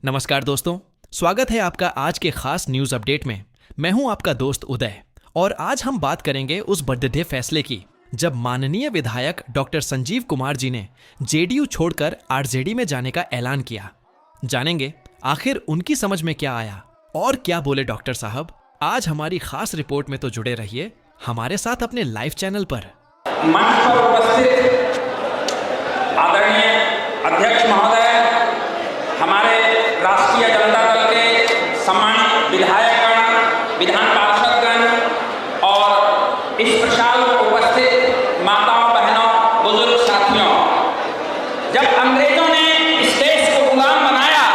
नमस्कार दोस्तों, स्वागत है आपका आज के खास न्यूज अपडेट में। मैं हूं आपका दोस्त उदय और आज हम बात करेंगे उस बर्थडे फैसले की जब माननीय विधायक डॉक्टर संजीव कुमार जी ने जेडीयू छोड़कर आरजेडी में जाने का ऐलान किया। जानेंगे आखिर उनकी समझ में क्या आया और क्या बोले डॉक्टर साहब। आज हमारी खास रिपोर्ट में तो जुड़े रहिए हमारे साथ अपने लाइव चैनल पर। मंच पर उपस्थित आदरणीय अध्यक्ष महोदय, हमारे राष्ट्रीय जनता दल के सम्मानित विधायकगण, विधान पार्षदगण और इस प्रसाद में उपस्थित माताओं, बहनों, बुजुर्ग साथियों, जब अंग्रेजों ने इस देश को गुलाम बनाया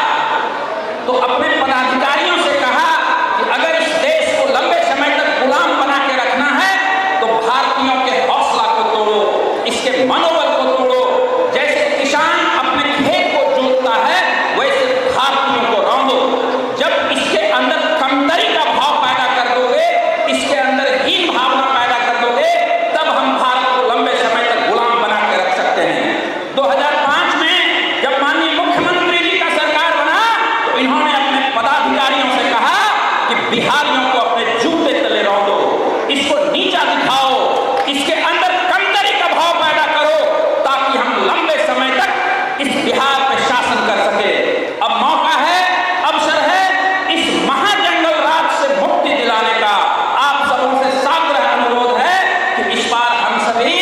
तो अपने पदाधिकारियों से कहा कि अगर इस देश को लंबे समय तक गुलाम बना के रखना है तो भारतीयों के हौसला को तोड़ो, इसके मनोबल को तोड़ो। जैसे किसान अपने खेत को जोतता है वैसे भारतीयों को रौंदो। जब इसके अंदर कमतरी का भाव पैदा कर दोगे, इसके अंदर हीन भावना पैदा कर दोगे, तब हम भारत को लंबे समय तक गुलाम बना के रख सकते हैं। 2005 में जब माननीय मुख्यमंत्री जी का सरकार बना तो इन्होंने अपने पदाधिकारियों से कहा कि बिहारियों को अपने जूते तले रौंदो, इसको नीचा दिखाओ, इसके अंदर कमतरी का भाव पैदा करो ताकि हम लंबे समय तक इस बिहार में शासन कर सके। अब मौका है, अवसर है इस महाजंगल राज से मुक्ति दिलाने का। आप सबों से साग्रह अनुरोध है कि इस बार हम सभी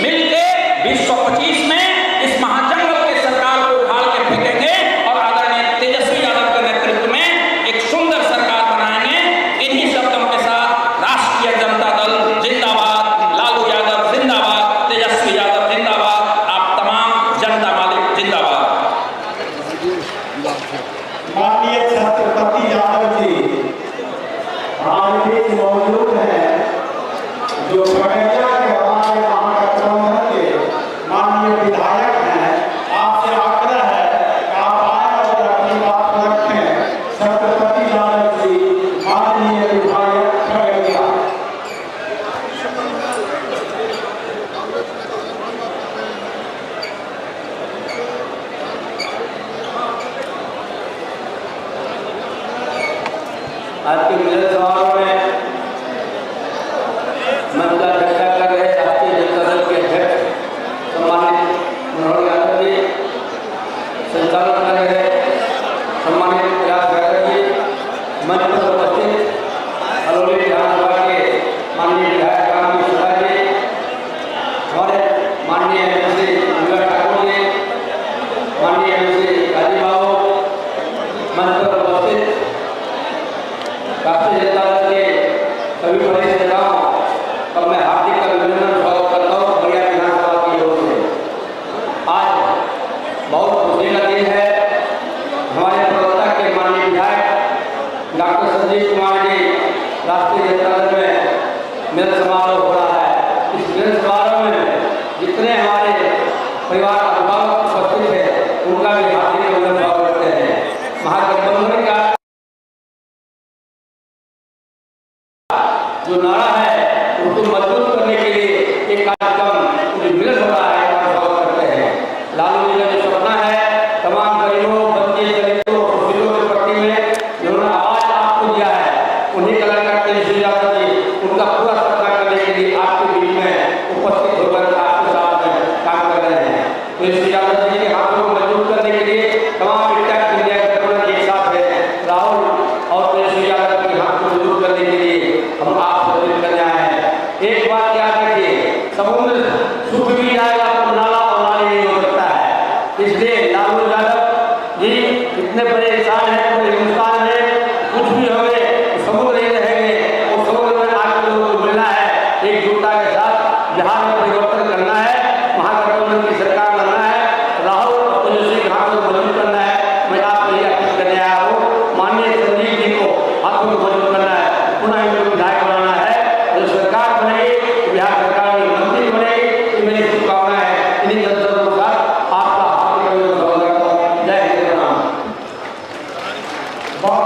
मिलके 2025 में इस महाजंगल के सरकार को उखाड़ के फेंकेंगे और आदरणीय तेजस्वी यादव के नेतृत्व में एक सुंदर सरकार बनाएंगे। इन्हीं शब्दों के साथ राष्ट्रीय जनता दल जिंदाबाद, लालू यादव जिंदाबाद, तेजस्वी यादव जिंदाबाद, आप तमाम जनता मालिक जिंदाबाद। माननीय छत्रपति यादव जी हमारे बीच मौजूद हैं, जो खगड़िया के हमारे महागठबंधन के माननीय विधायक हैं। आपसे आग्रह है कि आप आए और अपनी बात रखें। छत्रपति यादव जी, माननीय विधायक खगड़िया। आज के मिलन समारोह में मंच का चर्चा कर रहे राष्ट्रीय जनता दल के अध्यक्ष सम्मानित मनोहर यादव जी, संचालन कर रहे सम्मानित प्रयास यादव जी, मंच पर उपस्थित अलोली विधानसभा के माननीय विधायक राम शुक्ला जी, हमारे माननीय एमसी दुर्गा ठाकुर जी, माननीय एमसी राजीव बाबू, मंच पर उपस्थित राष्ट्रीय जनता दल के सभी बड़े नेताओं का मैं हार्दिक अभिनंदन स्वागत करता हूँ खगड़िया विधानसभा की ओर से। आज बहुत खुशी का दिन है। हमारे प्रवक्ता के माननीय विधायक डॉक्टर संजीव कुमार जी राष्ट्रीय जनता दल में मिलन समारोह हो रहा है। इस मिलन समारोह में जितने हमारे परिवार अभिभावक उपस्थित हैं उनका भी हार्दिक अभिनंदन स्वागत करते हैं। महागठबंधन का जो नारा है उसको मजबूत करने के लिए एक कार्यक्रम मिलन हो रहा है, स्वागत करते हैं। लालू जी का जो सपना है तमाम गरीबों, बच्चे, दलितों, बुजुर्गों के प्रति में जिन्होंने आवाज आपको दिया है, उन्हीं कलर का तेजस्वी यादव जी उनका पूरा सपना करने के लिए आपके बीच में उपस्थित होकर आपके साथ में काम कर रहे हैं। तेजस्वी यादव जी के हाथों को मजबूत करने के लिए तमाम इंडिया गठबंधन एक साथ है। राहुल और तेजस्वी यादव के हाथ को मजबूत करने के लिए हम आप करने आए हैं। एक बात याद रखिए, समुद्र सूख भी जाएगा तो नाला और नाली नहीं हो सकता है। इसलिए लालू यादव जी इतने बड़े इंसान हैं, पूरे हिंदुस्तान में कुछ भी हो गए तो समुद्र ही रहेंगे और समुद्र में आके लोगों को मिलना है। एकजुटता के साथ बिहार में परिवर्तन करना है, महागठबंधन की सरकार बनना है, राहुल और तेजस्वी के हाथ को मजबूत करना है। मैं आपको ये अपील करने आया हूँ, माननीय संजीव जी को हाथों को मजबूत करना है, पुनः इनको विधायक बनाना है। जो सरकार बनेगी, बिहार सरकार में मंत्री बनेगी, ये मेरी शुभकामना है। इन्हीं शब्दों के साथ आपका हार्दिक अभिनंदन करता हूँ। जय हिंद, प्रणाम। बहुत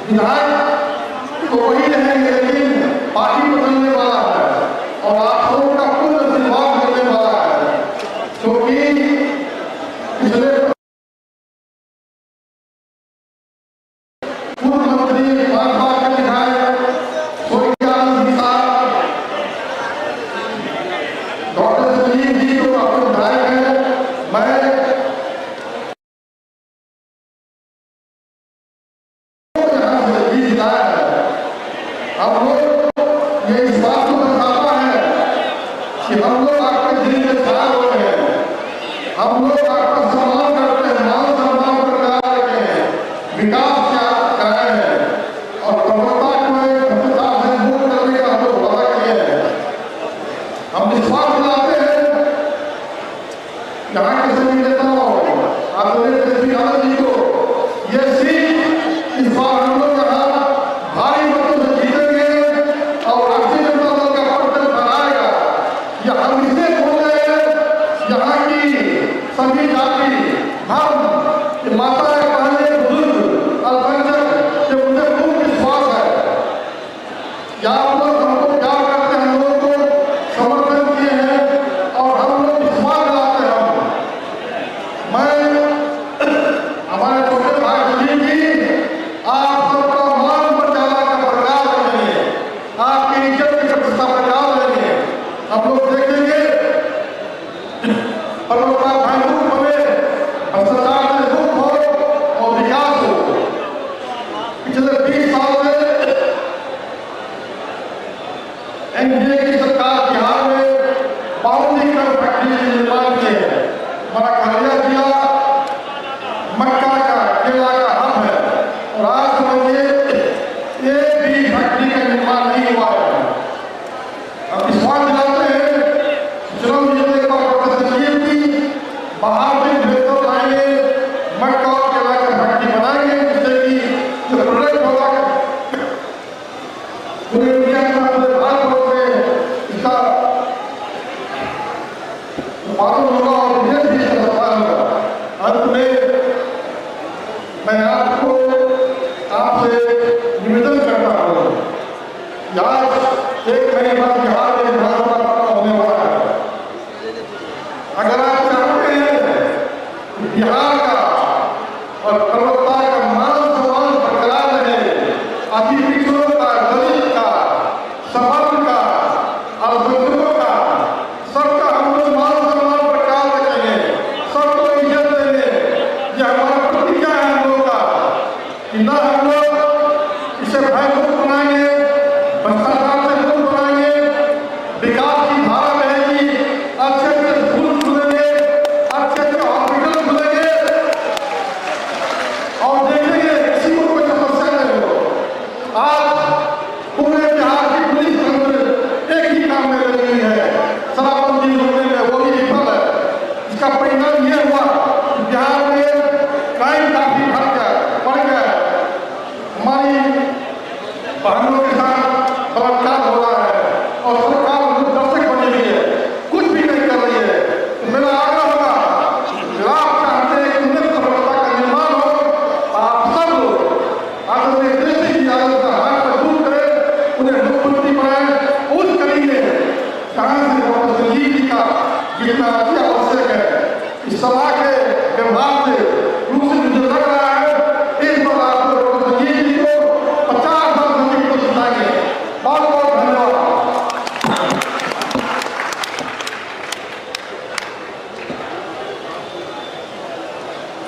विधायक तो वही रहेंगे, लेकिन पार्टी बदलने वाला है और आप लोगों का कुल आशीर्वाद मिलने वाला है, क्योंकि पिछले पूर्व मंत्री भाजपा के विधायक स्वर्गीय आनंद जी साहब, डॉक्टर संजीव जी तो आपके विधायक हैं। मैं हम लोग ये इस बात को दर्शाता है कि हम लोग आपके दिल में छाए हुए हैं, हम लोग आपका सम्मान करते हैं, मान सम्मान बरकरार रखे हैं, विकास क्या कर रहे हैं और प्रवक्ता को भ्रष्टाचार से मुक्त करने का हम लोग वादा किए हैं। हम विश्वास दिलाते हैं यहाँ के सभी नेताओं आदरणीय श्री आनंद जी को ये सीट इस बार हम लोग यहाँ भारी मतों से जीतेंगे और राष्ट्रीय जनता दल का परचम फहराएगा। यह हम इसे बोल रहे हैं, यहाँ की सभी जाति धर्म माता बहने बुजुर्ग अल्पसंख्यक से मुझे पूर्ण विश्वास है कि आप लोग हमको प्यार करते हैं, हम लोग को समर्थन किए हैं और हम लोग विश्वास दिलाते हैं। मैं हमारे छोटे भाई सुनील जी, आप सबका मान मर्यादा का बरकरार रखेंगे, आपकी इज्जत की प्रतिष्ठा बरकरार रहेंगे। हम लोग देखेंगे पर्वतार भाई मुक्त बने, भ्रष्टाचार से मुक्त हो और विकास हो। पिछले 20 साल में एनडीए की सरकार बिहार में 52 करोड़ फैक्ट्री के निर्माण किए हैं। हमारा खगड़िया जिला मक्का का केला का हब है और आज समझिए एक भी फैक्ट्री का निर्माण नहीं हुआ है। अब विश्वास दिलाते हैं चुनाव जीतने के बाद डॉक्टर संजीव जी बाहर से बेहतर लाएंगे, मक्का और केला का फैक्ट्री बनाएंगे, जिससे कि जो प्रोडक्ट होगा पूरे इंडिया में पूरे भारत में इसका उत्पादन होगा और विदेश भी इसका सप्लाई होगा। अंत में मैं आपसे निवेदन करता हूँ कि आज एक महीने बाद बिहार में विधानसभा चुनाव होने वाला है। अगर आप चाहते हैं कि बिहार का और प्रवक्ता का मान सम्मान बरकरार रहे, अति पिछड़ों का, दलित का, सवर्ण का, अल्पसंख्यकों का, सबका हम लोग मान सम्मान बरकरार रखेंगे, सबको इज्जत देंगे। यह हमारा प्रतिज्ञा है हम लोग का कि न हम लोग इसे भय मुक्त बनाएंगे, भ्रष्टाचार से मुक्त बनाएंगे, विकास की धारा रहेगी, अच्छे अच्छे स्कूल खुलेंगे, अच्छे अच्छे हॉस्पिटल खुलेंगे और देखेंगे किसी को कोई समस्या नहीं हो। आज पूरे बिहार की पुलिस तंत्र एक ही काम में लगी हुई है, शराबबंदी रोकने में, वो भी विफल है। इसका परिणाम ये हुआ कि बिहार में क्राइम काफी बढ़ गया है। हमारी बहनों के साथ बलात्कार हो रहा है और सरकार उनको दर्शक बनी हुई है, कुछ भी नहीं कर रही है। तो मेरा आग्रह होगा कि आप चाहते हैं कि उन्नत सफलता का निर्माण हो, आप सब लोग आदरणीय देश की आदत का हाथ पर दूर करें, उन्हें मुख्यमंत्री बनाएं उस कड़ी में जहाँ से डॉक्टर संजीव जी का जितना अति आवश्यक है। इस सभा के व्यवहार से रूप से मुझे लग रहा है इस बार आप लोग डॉक्टर संजीव जी को 50 साल संजीव को जिताएंगे। बहुत बहुत धन्यवाद।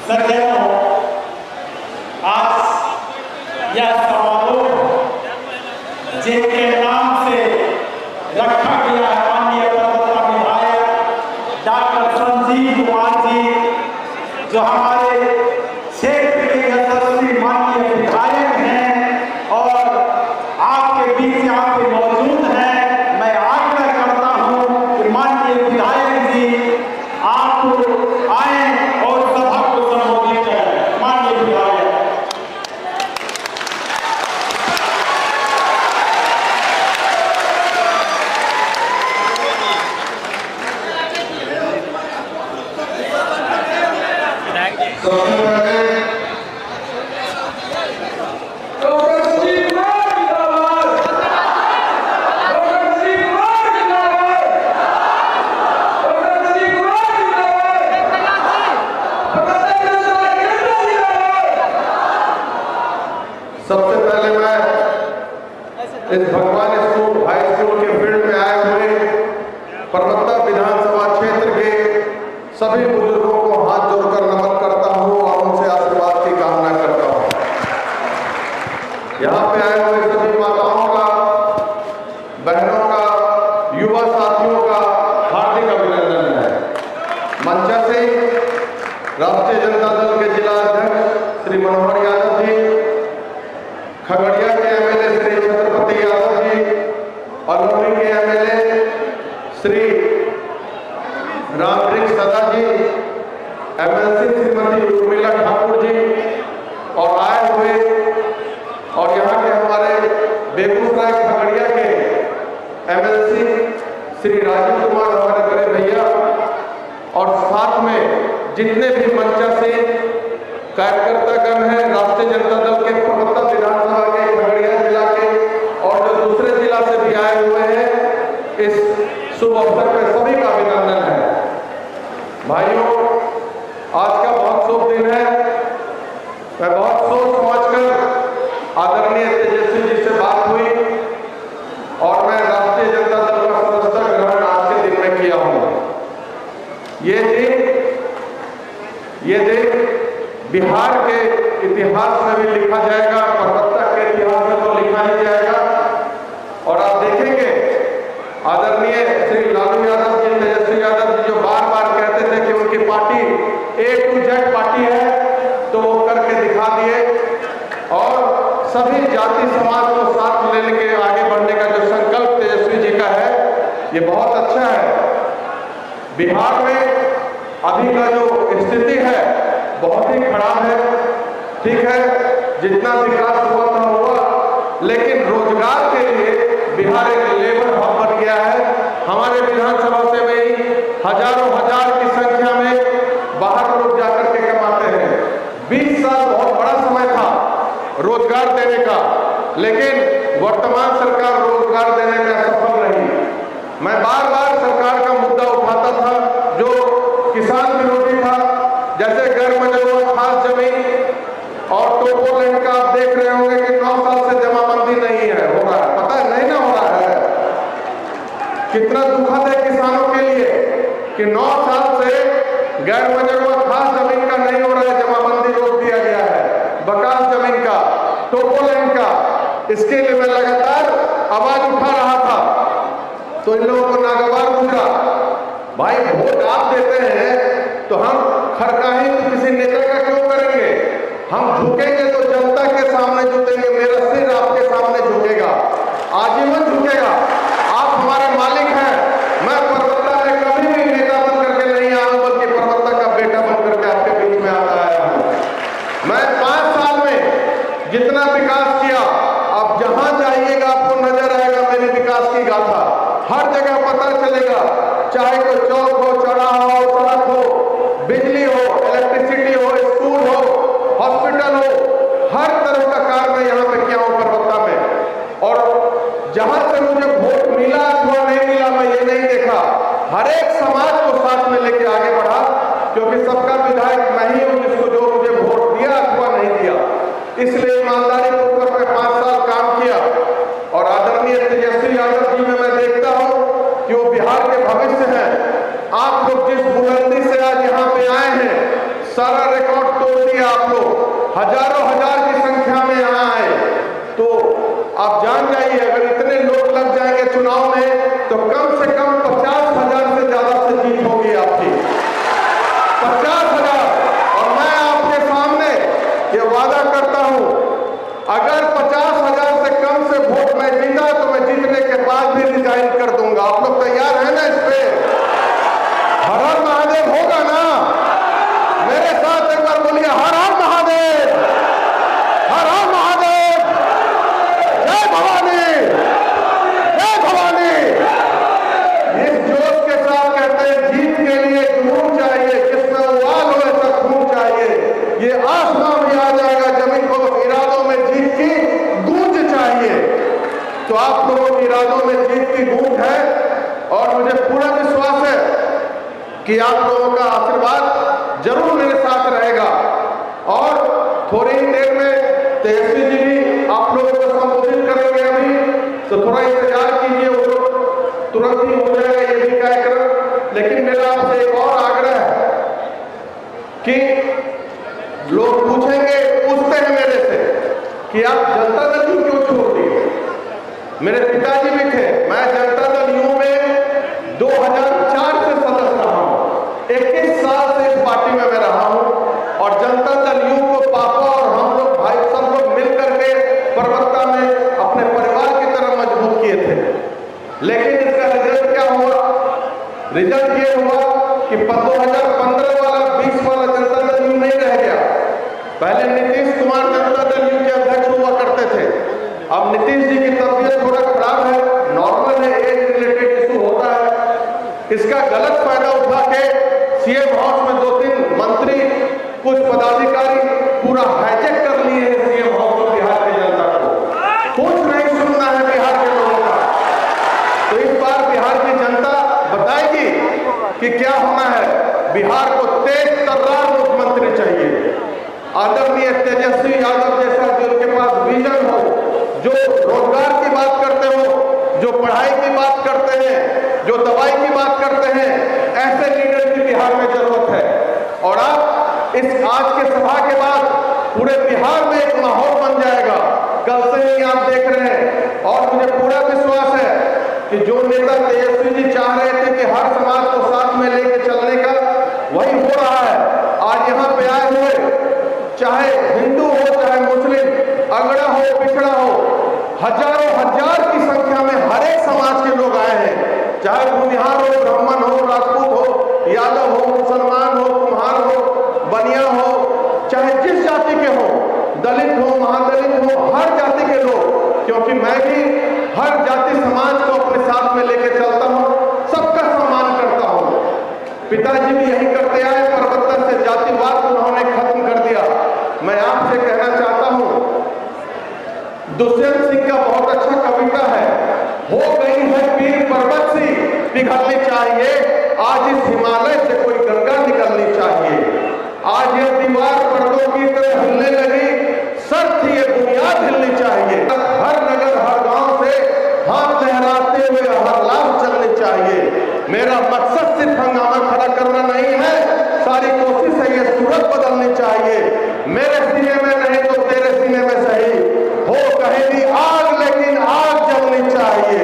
सदैव आज यह समारोह जिनके नाम से रखा गया है, माननीय पर्वता विधायक डॉक्टर संजीव कुमार जी, जो हमारे क्षेत्र के यशस्वी माननीय विधायक हैं और आपके बीच यहाँ पे मौजूद हैं। मैं आग्रह करता हूँ कि माननीय विधायक जी आप आए और सभा को संबोधित करें। माननीय विधायक। इस भगवान स्कूल हाई स्कूल के फील्ड में आए हुए परबत्ता विधानसभा क्षेत्र के सभी बुजुर्गों को हाथ जोड़कर नमन करता हूं और उनसे आशीर्वाद की कामना करता हूं। यहाँ पे आए हुए सभी माताओं का, बहनों का, युवा साथियों का हार्दिक अभिनंदन है। मंच से राष्ट्रीय जनता दल के जिला अध्यक्ष श्री मनोहर यादव जी, खगड़िया के एमएलए श्री छत्रपति यादव जी, अलौली के एमएलए श्री रामवृक्ष सदा जी, एमएलसी श्रीमती उर्मिला ठाकुर जी और आए हुए और यहाँ के हमारे बेगूसराय खगड़िया के एमएलसी श्री राजीव कुमार हमारे बड़े भैया और साथ में जितने भी मंचा से कार्यकर्तागण हैं राष्ट्रीय जनता दल के परबत्ता विधानसभा के खगड़िया जिला के और जो दूसरे जिला से भी आए हुए हैं, इस शुभ अवसर पर सभी का अभिनंदन है। भाइयों, आज का बहुत शुभ दिन है। मैं बहुत सोच समझकर आदरणीय तेजस्वी जी से बात हुई और मैं राष्ट्रीय जनता दल का सदस्यता ग्रहण आज के दिन में किया हूं। ये दिन बिहार के इतिहास में भी लिखा जाएगा, परबत्ता के इतिहास में तो लिखा ही जाएगा। और आप देखेंगे आदरणीय श्री लालू यादव जी, तेजस्वी यादव जी जो बार बार कहते थे कि उनकी party A to Z party है, तो वो करके दिखा दिए और सभी जाति समाज को साथ लेने के आगे बढ़ने का जो संकल्प तेजस्वी जी का है, ये बहुत अच्छा है। बिहार में अभी का जो स्थिति है बहुत ही खराब है। ठीक है, जितना विकास हुआ था हुआ, लेकिन रोजगार के लिए बिहार एक लेबर हब बन गया है। हमारे विधानसभा से में हजारों हजार की संख्या में बाहर लोग जाकर के कमाते हैं। 20 साल बहुत बड़ा समय था रोजगार देने का, लेकिन वर्तमान सरकार रोजगार देने में असफल रही। मैं बार बार सरकार का मुद्दा उठाता था जो किसान विरोधी था, जैसे गैर मंजूर खास जमीन और टोपो लैंड का आप देख रहे होंगे कि 9 साल से जमाबंदी नहीं है, हो रहा है, पता है नहीं ना हो रहा है। कितना दुखद है किसानों के लिए कि 9 साल से गैर मंजूर खास जमीन का नहीं हो रहा है, जमाबंदी रोक दिया गया है। बकास जमीन का, टोपो लैंड का, इसके लिए मैं लगातार आवाज उठा रहा था, तो इन लोगों को नागवार गुजरा। भाई वोट आप देते हैं तो हम खरकाही किसी नेता का क्यों करेंगे? हम झुकेंगे तो जनता के सामने झुकेंगे। मेरा सिर आपके सामने झुकेगा, आजीवन झुकेगा। आप हमारे मालिक हैं। मैं परबत्ता में कभी भी नेता बन करके नहीं आया हूं, बल्कि परबत्ता का बेटा बन करके आपके बीच में आता आया हूं। मैं 5 साल में जितना विकास किया, आप जहां जाइएगा आपको नजर आएगा मेरे विकास की गाथा। हर जगह पता चलेगा, चाहे कोई चौक हो, चौराहा हो, सड़क हो, बिजली हो, इलेक्ट्रिसिटी हो, स्कूल हो, हॉस्पिटल हो, हर तरह का कार्य मैं यहाँ पे किया हूँ परबत्ता में। और जहां से मुझे वोट मिला अथवा नहीं मिला मैं ये नहीं देखा, हर एक समाज को साथ में लेके आगे बढ़ा, क्योंकि सबका विधायक मैं ही हूँ जिसको जो मुझे वोट दिया अथवा नहीं दिया। इसलिए ईमानदारी पूर्वक मैं 5 साल काम किया। और आदरणीय तेजस्वी यादव जी में मैं देखता हूँ कि वो बिहार के भविष्य हैं। आप लोग जिस बुलंदी से आज यहाँ पे आए हैं, सारा रिकॉर्ड तोड़ दिया आप लोग। हजारों हजार की संख्या में यहाँ आए, तो आप जान जाइए अगर इतने लोग लग जाएंगे चुनाव में तो कम से कम 50,000 से ज्यादा से जीत होगी आपकी, 50,000। और मैं आपके सामने ये वादा करता हूँ, अगर 50,000 से कम से वोट मैं जीता तो मैं जीतने के बाद भी रिजाइन कर दूंगा। आप लोग तैयार हैं ना इस पे? हर हर महादेव होगा ना? मेरे साथ एक बार बोलिए, हर हर महादेव, हर हर महादेव, जय भवानी, जय भवानी। इस जोश के साथ कहते हैं जीत के लिए जुनून चाहिए, जिसमें उबाल हो ऐसा खून चाहिए। ये आसमां भी आ जाएगा जमीन को, इरादों में जीत की गूंज चाहिए। तो आप लोगों के इरादों में जीत की गूंज है और मुझे पूरा विश्वास है कि आप लोगों का आशीर्वाद जरूर मेरे साथ रहेगा। और थोड़ी ही देर में तेजस्वी जी भी आप लोगों को संबोधित करेंगे। अभी तुरंत ही हो जाएगा ये भी कार्यक्रम। लेकिन मेरा आपसे एक और आग्रह है कि लोग पूछेंगे, पूछते हैं मेरे से कि आप जनता दल यू क्यों छोड़ दिए। मेरे पिताजी भी थे, मैं जनता दल यू में 2004 से सदस्य रहा हूं, 21 साल से इस पार्टी में मैं रहा हूं और जनता दल यू को पापा और हम लोग भाई सब लोग मिलकर के प्रवक्ता में अपने परिवार की तरह मजबूत किए थे। लेकिन इसका रिजल्ट क्या हुआ? रिजल्ट ये हुआ कि 2015 वाला 20 वाला जनता दल यू नहीं रह गया। पहले नीतीश कुमार जनता दल यू के अध्यक्ष हुआ करते थे। अब नीतीश जी की तबीयत थोड़ा खराब है, नॉर्मल है, एज रिलेटेड इशू होता है। इसका गलत फायदा उठा के सीएम हाउस में 2-3 मंत्री, कुछ पदाधिकारी पूरा हाईजैक कर लिए हैं सीएम हाउस में बिहार की जनता को। कुछ नहीं सुनना है बिहार के लोगों का। तो इस बार बिहार की जनता बताएगी कि क्या होना है। बिहार को तेज तर्रार मुख्यमंत्री चाहिए, आदरणीय तेजस्वी यादव जैसा, जो उनके पास विजन हो, जो रोजगार की बात करते हो, जो पढ़ाई की बात करते हैं, जो दवाई की बात करते हैं, ऐसे लीडर की बिहार में जरूरत है। और अब इस आज के सभा के बाद पूरे बिहार में एक माहौल बन जाएगा। कल से ही आप देख रहे हैं और मुझे पूरा विश्वास है कि जो नेता तेजस्वी जी चाह रहे थे कि हर समाज को साथ में लेके चलने का, वही हो रहा है। आज यहाँ पे आए हुए, चाहे हिंदू हो चाहे मुस्लिम, अगड़ा हो पिछड़ा हो, हजारों हजार की संख्या में हर एक समाज के लोग आए हैं। चाहे भूमिहार हो, ब्राह्मण हो, राजपूत हो, यादव हो, मुसलमान हो, कुम्हार हो, बनिया हो, चाहे जिस जाति के हो, दलित हो, महादलित हो, हर जाति के लोग, क्योंकि मैं भी हर जाति समाज को अपने साथ में लेके चलता हूँ, सबका सम्मान करता हूँ। पिताजी भी यही करते आए, परिवर्तन से जातिवाद को उन्होंने खत्म कर दिया। मैं आपसे कहना चाहता हूं, दुष्यंत सिंह का बहुत अच्छा कविता है, हो गई है पीर पर्वत सी पिघलनी चाहिए, आज इस हिमालय से कोई गंगा निकलनी चाहिए। आज ये दीवार पर्दों की तरह हिलने लगी, सर थी ये बुनियाद हिलनी चाहिए। हर नगर हर गांव से हाथ लहराते हुए हर लाभ चलनी चाहिए। मेरा मकसद सिर्फ हंगामा खड़ा करना नहीं है, सारी कोशिश है ये सूरत बदलनी चाहिए। मेरे सीने में नहीं तो तेरे सीने में सही हो, कहीं भी आग लेकिन आग जलनी चाहिए।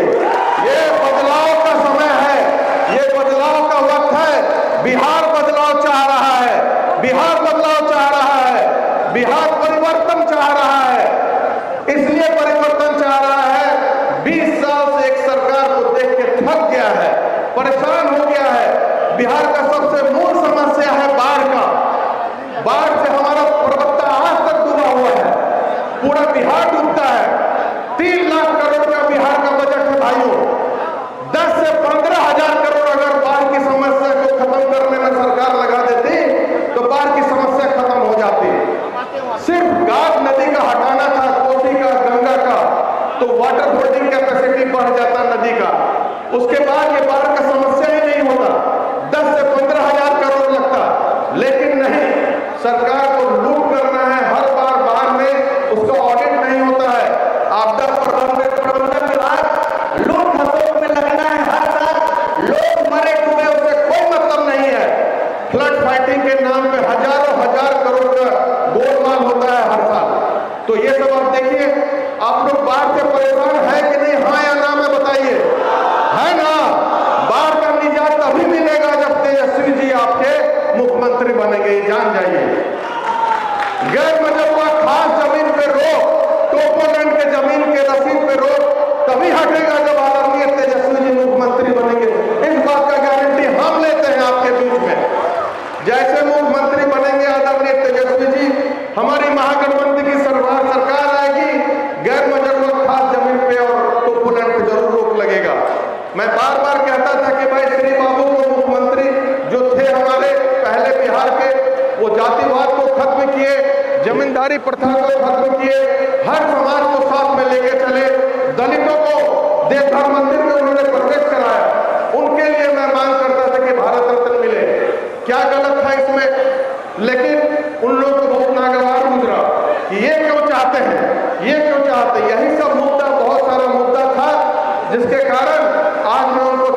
ये बदलाव का समय है, ये बदलाव का वक्त है। बिहार बदलाव चाह रहा है, बिहार बदलाव चाह रहा है, बिहार परिवर्तन चाह रहा है। इसलिए परिवर्तन चाह रहा है, 20 साल से एक सरकार को देख के थक गया है, परेशान हो गया है। बिहार का सबसे मूल समस्या है बाढ़ का। बाढ़ से हमारा प्रवक्ता आज तक डूबा हुआ है, पूरा बिहार डूबता है। 3 लाख करोड़ का बिहार का बजट है भाइयों। 10 से 15 हजार करोड़ अगर बाढ़ की समस्या को खत्म करने में सरकार लगा देती तो बाढ़ की समस्या खत्म हो जाती। सिर्फ गाद नदी का हटाना था, कोसी का, गंगा का, तो वाटर होल्डिंग कैपेसिटी बढ़ जाता नदी का। उसके बाद ये बाढ़ का समस्या ही नहीं होता, 10 से 15 हजार करोड़ लगता। लेकिन नहीं, सरकार को लूट करना है। हर बार बाढ़ में उसका ऑडिट नहीं होता है। आपदा प्रबंधन विभाग लूट खसोट में लगना है हर साल। लोग मरे डूबे, उससे कोई मतलब नहीं है। फ्लड फाइटिंग के नाम पे हजारों हजार करोड़ का गोलमाल होता है हर साल। तो ये सब आप देखिए, आप लोग बाढ़ से परेशान है कि नहीं? हाँ या ना में बताइए, है ना? बाढ़ का निजात तभी मिलेगा जब तेजस्वी जी आपके मुख्यमंत्री बनेंगे, जान जाइए। गैर मजबूत खास जमीन पे रोक, टोपोलैंड के जमीन के रसीद पे रोक तभी हटेगा जब आदरणीय तेजस्वी जी मुख्यमंत्री बनेंगे। इस बात का गारंटी हम लेते हैं आपके बीच में। जैसे मुख्यमंत्री बनेंगे आदरणीय तेजस्वी जी, हमारी महागठबंधन की सरकार आएगी, गैर मजबूत खास जमीन पे और टोपोलैंड पे जरूर रोक लगेगा। मैं बार बार कहता था कि भाई श्री बाबू को मुख्यमंत्री जो थे हमारे पहले बिहार के, वो जातिवाद को खत्म किए, जमींदारी प्रथा को खत्म किए, हर समाज को साथ में लेके चले, दलितों को देवघर मंदिर में उन्होंने प्रवेश कराया। उनके लिए मैं मांग करता था कि भारत रत्न मिले। क्या गलत था इसमें? लेकिन उन लोगों को बहुत नागवार गुजरा कि ये क्यों चाहते हैं, ये क्यों चाहते हैं। यही सब मुद्दा, बहुत सारा मुद्दा था जिसके कारण आज मैं उनको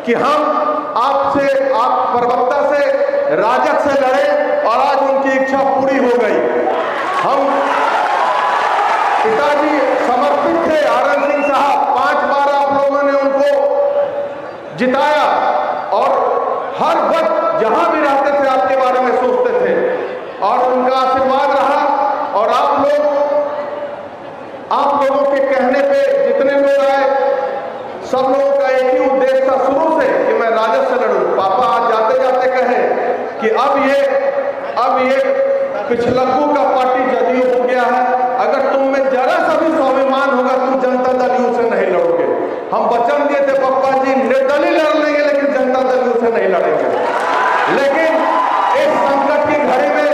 कि हम आपसे, आप परबत्ता से, राजग से लड़े और आज उनकी इच्छा पूरी हो गई। हम पिताजी समर्पित थे, आनंद सिंह साहब, 5 बार आप लोगों ने उनको जिताया और हर वक्त जहां भी रहते थे आपके बारे में सोचते थे और उनका आशीर्वाद रहा। और आप लोगों के कहने पे जितने लोग आए, सब लोगों का एक ही उद्देश्य था शुरू से कि मैं राजद से लड़ूं। पापा आज जाते जाते कहे कि अब ये पिछलग्गू का पार्टी जदयू हो गया है, अगर तुम में जरा सा भी स्वाभिमान होगा तुम जनता दल यू से नहीं लड़ोगे। हम वचन दिए थे पप्पा जी, निर्दलीय लड़ लेंगे लेकिन जनता दल यू से नहीं लड़ेंगे। लेकिन इस संकट की घड़ी में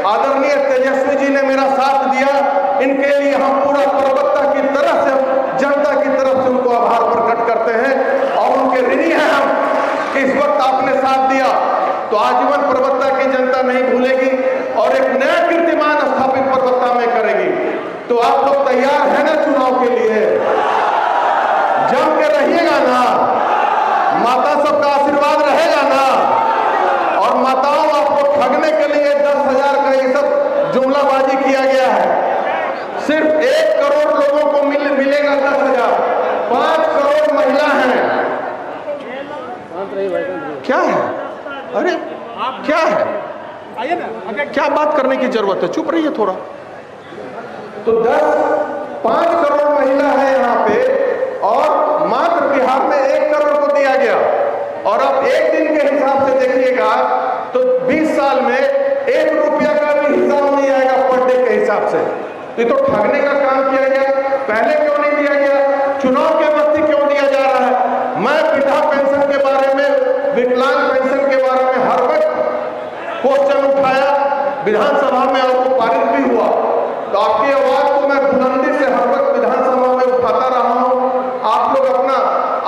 आदरणीय तेजस्वी जी ने मेरा साथ दिया। इनके लिए हम पूरा परबत्ता की तरफ से, जनता की तरफ से उनको आभार प्रकट करते हैं और उनके ऋणी हैं हम कि इस वक्त आपने साथ दिया तो आजीवन परबत्ता की जनता नहीं भूलेगी और एक नया कीर्तिमान स्थापित परबत्ता में करेगी। तो आप लोग तैयार हैं ना चुनाव के लिए? जम के रहिएगा ना? माता सबका आशीर्वाद रहेगा ना? और माताओं, आपको ठगने के लिए 10,000 का ये सब जुमलाबाजी किया गया है। सिर्फ 1 करोड़ लोगों को मिलेगा 10,000। 5 करोड़ महिला हैं। क्या है? अरे क्या है? क्या बात करने की जरूरत है? चुप रहिए थोड़ा। तो 5 करोड़ महिला है यहाँ पे और मात्र बिहार में 1 करोड़ को दिया गया। और अब एक दिन के हिसाब से देखिएगा तो 20 साल में 1 रुपया का भी हिसाब नहीं आएगा पर डे के हिसाब से। ये तो ठगने का काम किया गया। पहले क्यों नहीं दिया गया? चुनाव के वक्त ही क्यों दिया जा रहा है? मैं वृद्धा पेंशन के बारे में, विकलांग पेंशन के बारे में हर वक्त क्वेश्चन उठाया विधानसभा में और वो पारित भी हुआ। तो आपकी आवाज को मैं बुलंदी से हर वक्त विधानसभा में उठाता रहा हूं। आप लोग अपना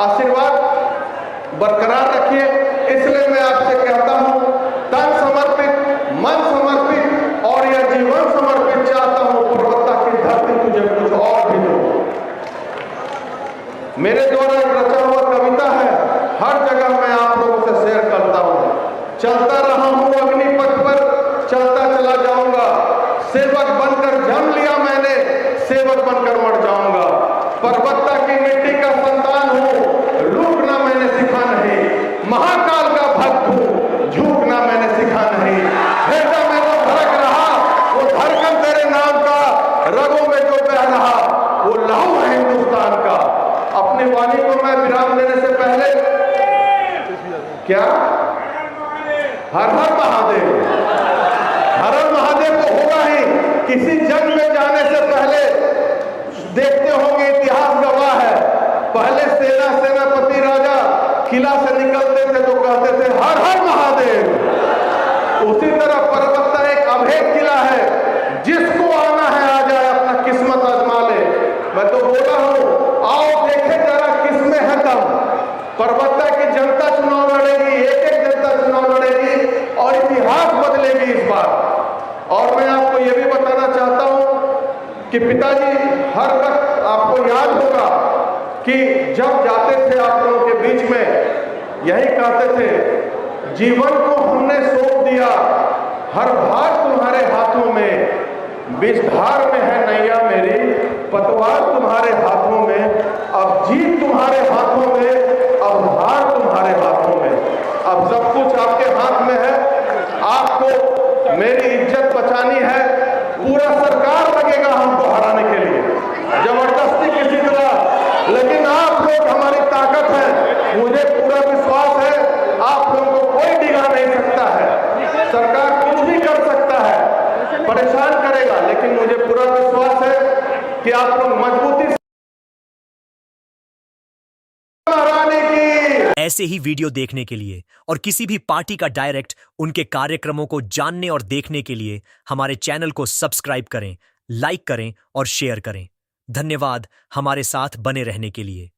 आशीर्वाद बरकरार रखिए। इसलिए मैं आपसे कहता हूं, तन समर्पित, मन समर्पित और यह जीवन समर्पित चाहता हूं। परबत्ता की धरती तुझे कुछ और भी दो। मेरे द्वारा एक रचा हुआ कविता है, हर जगह मैं आप लोगों से शेयर करता हूं। चलता रहा हूं अग्निपथ पर, चलता चला जाऊंगा। सेवक बनकर जन्म लिया मैंने, सेवक बनकर मर जाऊंगा। परबत्ता की मिट्टी का संतान हूं, रुकना मैंने सीखा नहीं। महाकाल का भक्त हूं, झुकना मैंने सीखा नहीं। हृदय में वो धड़क रहा, वो धड़कन तेरे नाम का, रगों में जो बह रहा वो लहू है हिंदुस्तान का। अपनी वाणी को मैं विराम देने से पहले क्या हर हर महादेव, हर हर महादेव तो होगा ही। किसी जंग में जाने से पहले देखते होंगे, इतिहास गवाह है, पहले सेनापति राजा किला से निकलते थे तो कहते थे हर हर महादेव। उसी तरह परबत्ता एक अभेद किला है, जिसको आना है आ जाए, अपना किस्मत आजमा ले। मैं तो बोला हूं, आओ देखे जरा किसमें है दम। परबत्ता की जनता चुनाव लड़ेगी, एक जनता चुनाव लड़ेगी और इतिहास बदलेगी इस बार। और मैं आपको यह भी बताना चाहता हूं कि पिताजी हर वक्त आपको याद होगा कि जब जाते थे आप लोगों के बीच में यही कहते थे, जीवन को हमने सौंप दिया, हर भाग तुम्हारे हाथों में। विषधार में है नैया मेरी, पतवार तुम्हारे हाथों में। अब जीत तुम्हारे हाथों में, अब हार तुम्हारे हाथों में। अब सब कुछ आपके हाथ में है। आपको मेरी इज्जत बचानी है। पूरा सरकार लगेगा हमको हराने के लिए, जबरदस्ती किसी तरह। लेकिन आप लोग हमारी ताकत है, मुझे पूरा विश्वास है आप लोगों को कोई डिगा नहीं सकता है। सरकार कुछ भी कर सकता है, परेशान करेगा, लेकिन मुझे पूरा विश्वास है कि आप लोग मजबूती से हराने की। ऐसे ही वीडियो देखने के लिए और किसी भी पार्टी का डायरेक्ट उनके कार्यक्रमों को जानने और देखने के लिए हमारे चैनल को सब्सक्राइब करें, लाइक करें और शेयर करें। धन्यवाद हमारे साथ बने रहने के लिए।